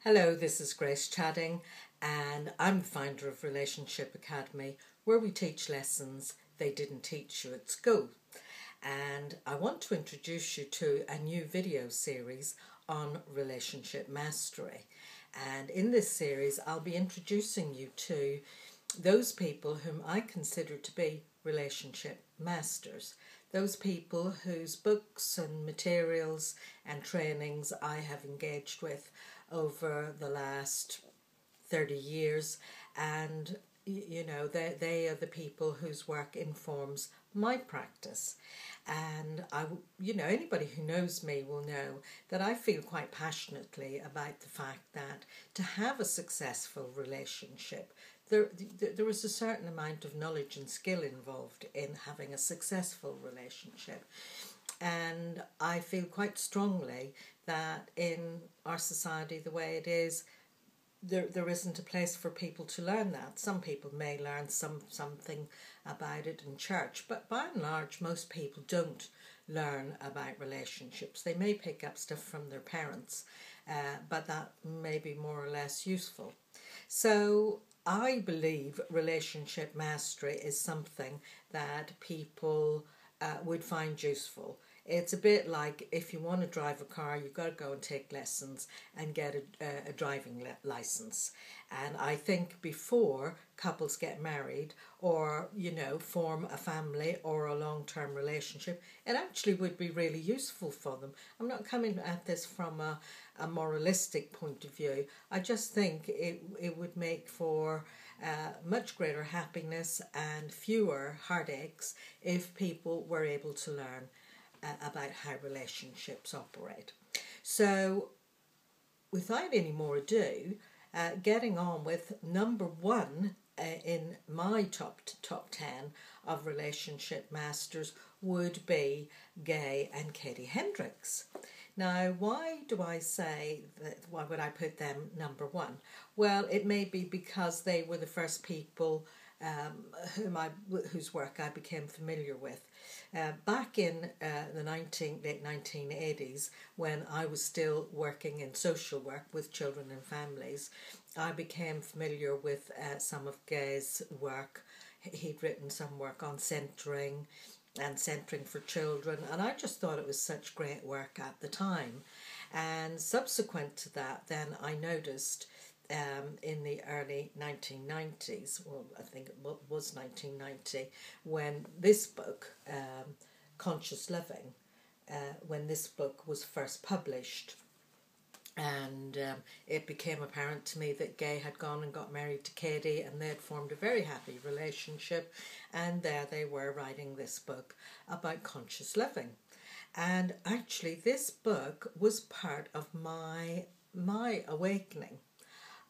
Hello, this is Grace Chadding, and I'm the founder of Relationship Academy, where we teach lessons they didn't teach you at school. And I want to introduce you to a new video series on relationship mastery. And in this series, I'll be introducing you to those people whom I consider to be relationship masters. Those people whose books and materials and trainings I have engaged with over the last 30 years, and they are the people whose work informs my practice. And anybody who knows me will know that I feel quite passionately about the fact that to have a successful relationship, there is a certain amount of knowledge and skill involved in having a successful relationship. And I feel quite strongly that in our society, the way it is, there isn't a place for people to learn that. Some people may learn something about it in church, but by and large, most people don't learn about relationships. They may pick up stuff from their parents, but that may be more or less useful. So I believe relationship mastery is something that people would find useful. It's a bit like if you want to drive a car, you've got to go and take lessons and get a driving license. And I think before couples get married or, form a family or a long-term relationship, it actually would be really useful for them. I'm not coming at this from a moralistic point of view. I just think it would make for much greater happiness and fewer heartaches if people were able to learn about how relationships operate. So, without any more ado, getting on with number one in my top 10 of relationship masters would be Gay and Katie Hendricks. Now, why do I say that? Why would I put them number one? Well, it may be because they were the first people whose work I became familiar with. Back in the late 1980s, when I was still working in social work with children and families, I became familiar with some of Gay's work. He'd written some work on centering and centering for children, and I just thought it was such great work at the time. And subsequent to that, then I noticed in the early 1990s, well, I think it was 1990, when this book, Conscious Living, when this book was first published. And it became apparent to me that Gay had gone and got married to Katie, and they had formed a very happy relationship, and there they were writing this book about conscious living. And actually this book was part of my awakening.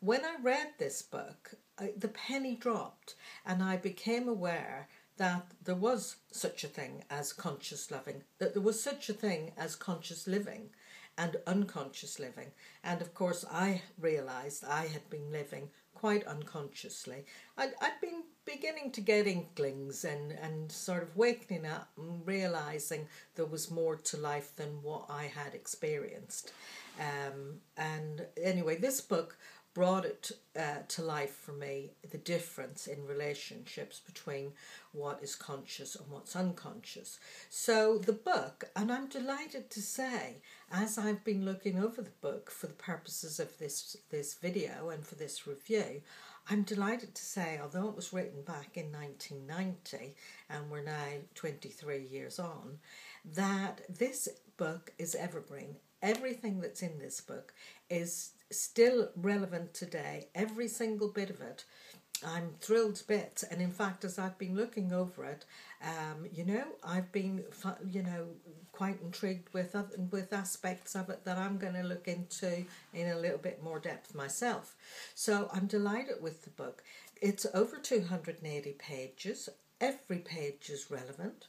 When I read this book, the penny dropped, and I became aware that there was such a thing as conscious living, that there was such a thing as conscious living and unconscious living. And of course I realised I had been living quite unconsciously. I'd been beginning to get inklings and sort of waking up and realising there was more to life than what I had experienced. And anyway, this book brought it to life for me, the difference in relationships between what is conscious and what's unconscious. So the book, and I'm delighted to say, as I've been looking over the book for the purposes of this video and for this review, I'm delighted to say, although it was written back in 1990 and we're now 23 years on, that this book is evergreen. Everything that's in this book is still relevant today, every single bit of it. I'm thrilled to bits, and in fact, as I've been looking over it, I've been, quite intrigued with aspects of it that I'm going to look into in a little bit more depth myself. So I'm delighted with the book. It's over 280 pages. Every page is relevant.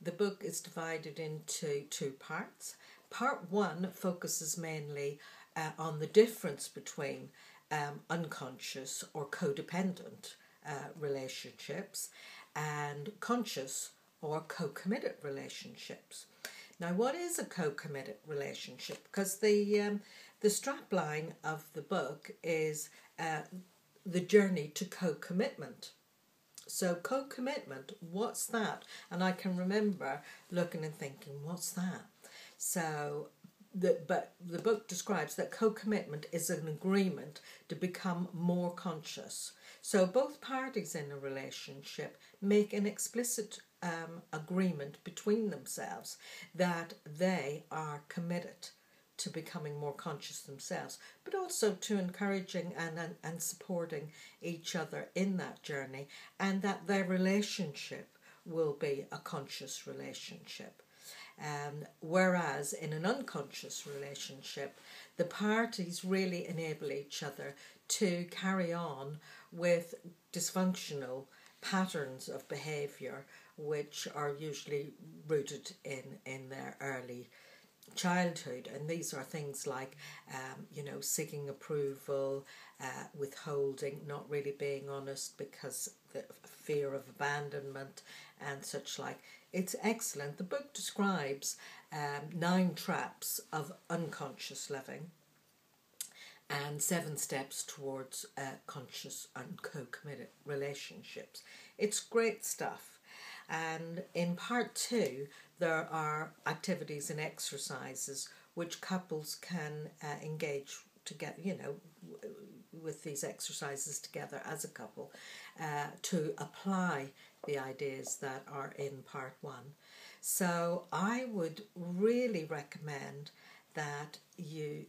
The book is divided into two parts. Part one focuses mainly on the difference between unconscious or codependent relationships and conscious or co-committed relationships. Now, what is a co-committed relationship? Because the The strapline of the book is the journey to co-commitment. So co-commitment, what's that? And I can remember looking and thinking, what's that? So, but the book describes that co-commitment is an agreement to become more conscious. So both parties in a relationship make an explicit agreement between themselves that they are committed to becoming more conscious themselves, but also to encouraging and supporting each other in that journey, and that their relationship will be a conscious relationship. Whereas in an unconscious relationship, the parties really enable each other to carry on with dysfunctional patterns of behaviour, which are usually rooted in their early childhood. And these are things like seeking approval, withholding, not really being honest because the fear of abandonment and such like. It's excellent. The book describes 9 traps of unconscious living and 7 steps towards conscious and co-committed relationships. It's great stuff. And in part 2, there are activities and exercises which couples can engage together, with these exercises together as a couple, to apply the ideas that are in part 1. So I would really recommend that you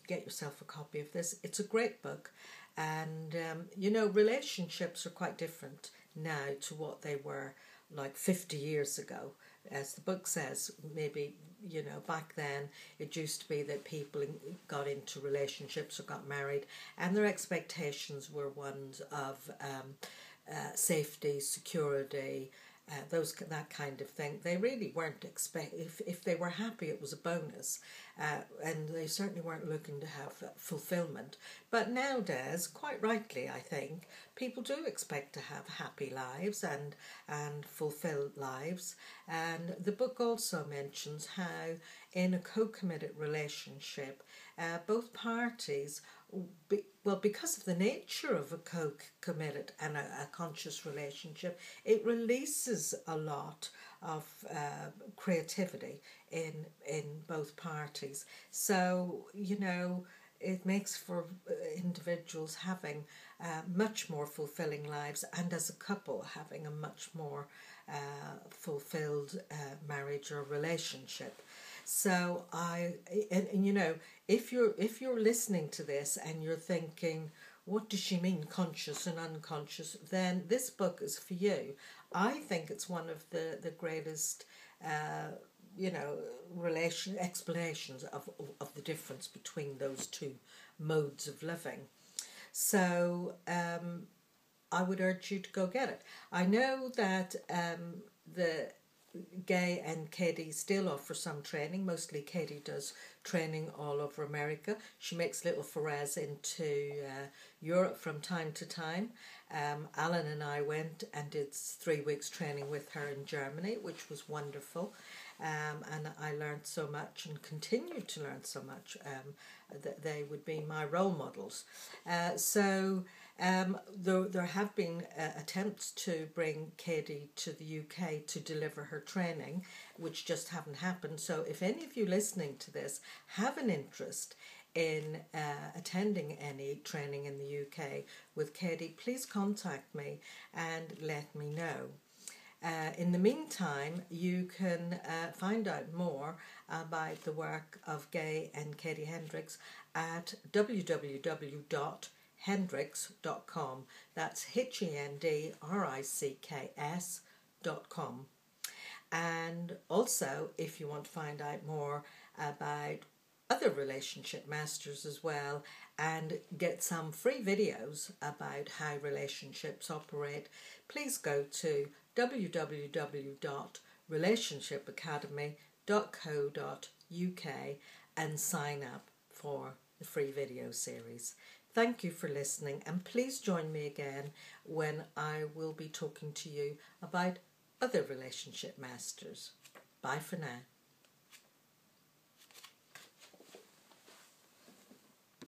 get yourself a copy of this. It's a great book, and relationships are quite different now to what they were like 50 years ago. As the book says, maybe back then it used to be that people got into relationships or got married and their expectations were ones of safety, security, that kind of thing. They really weren't if they were happy, it was a bonus, and they certainly weren't looking to have fulfillment. But nowadays, quite rightly, I think, people do expect to have happy lives and fulfilled lives. And the book also mentions how in a co-committed relationship, both parties, because of the nature of a co-committed and a conscious relationship, it releases a lot of creativity in both parties. So, it makes for individuals having much more fulfilling lives, and as a couple having a much more fulfilled marriage or relationship. So if you're listening to this and you're thinking, what does she mean, conscious and unconscious? Then this book is for you. I think it's one of the greatest, explanations of the difference between those two modes of living. So I would urge you to go get it. I know that the Gay and Katie still offer some training. Mostly Katie does training all over America. She makes little forays into Europe from time to time. Alan and I went and did 3 weeks training with her in Germany, which was wonderful. And I learned so much and continue to learn so much. That they would be my role models. There have been attempts to bring Katie to the UK to deliver her training, which just haven't happened. So if any of you listening to this have an interest in attending any training in the UK with Katie, please contact me and let me know. In the meantime, you can find out more about the work of Gay and Katie Hendricks at www.hendricks.com. That's HENDRICKS.com. And also, if you want to find out more about other relationship masters as well and get some free videos about how relationships operate, please go to www.relationshipacademy.co.uk and sign up for the free video series. Thank you for listening, and please join me again when I will be talking to you about other relationship masters. Bye for now.